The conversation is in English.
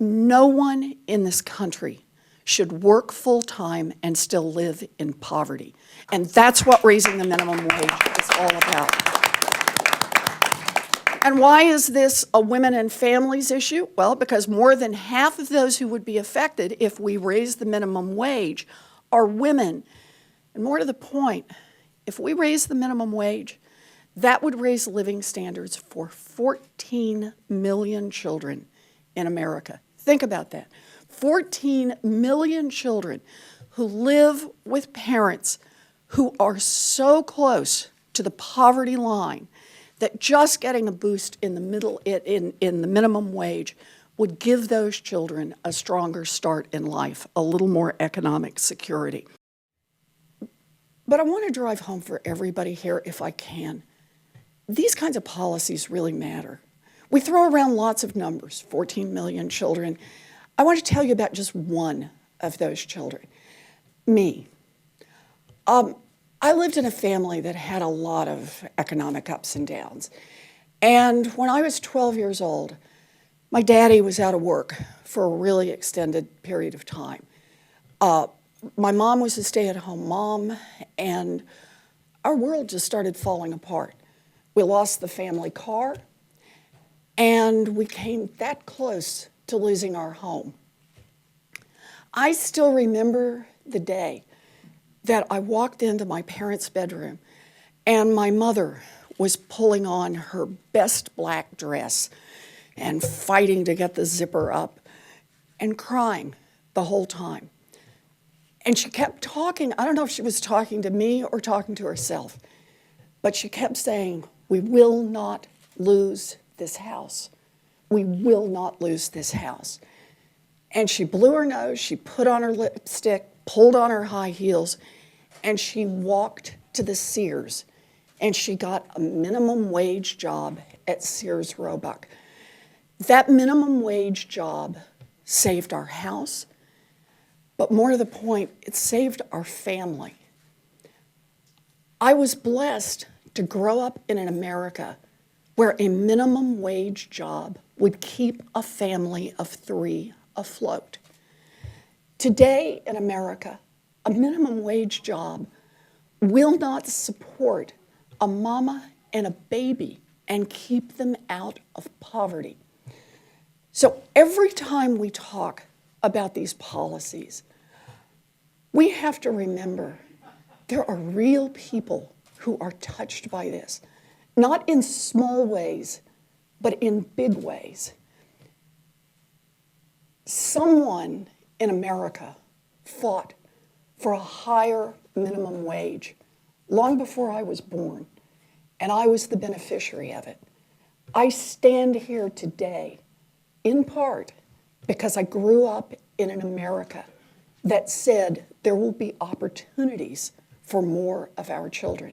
No one in this country should work full-time and still live in poverty. And that's what raising the minimum wage is all about. And why is this a women and families issue? Well, because more than half of those who would be affected if we raise the minimum wage are women. And more to the point, if we raise the minimum wage, that would raise living standards for 14 million children in America. Think about that. 14 million children who live with parents who are so close to the poverty line that just getting a boost in the minimum wage would give those children a stronger start in life, a little more economic security. But I want to drive home for everybody here, if I can, these kinds of policies really matter. We throw around lots of numbers, 14 million children. I want to tell you about just one of those children, me. I lived in a family that had a lot of economic ups and downs. And when I was 12 years old, my daddy was out of work for a really extended period of time. My mom was a stay-at-home mom, and our world just started falling apart. We lost the family car, and we came that close to losing our home. I still remember the day that I walked into my parents' bedroom, and my mother was pulling on her best black dress and fighting to get the zipper up and crying the whole time. And she kept talking. I don't know if she was talking to me or talking to herself, but she kept saying, "We will not lose this house. We will not lose this house." And she blew her nose, she put on her lipstick, pulled on her high heels, and she walked to the Sears, and she got a minimum wage job at Sears Roebuck. That minimum wage job saved our house, but more to the point, it saved our family. I was blessed to grow up in an America where a minimum wage job would keep a family of 3 afloat. Today in America, a minimum wage job will not support a mama and a baby and keep them out of poverty. So every time we talk about these policies, we have to remember there are real people who are touched by this, not in small ways, but in big ways. Someone in America fought for a higher minimum wage long before I was born, and I was the beneficiary of it. I stand here today, in part, because I grew up in an America that said there will be opportunities for more of our children.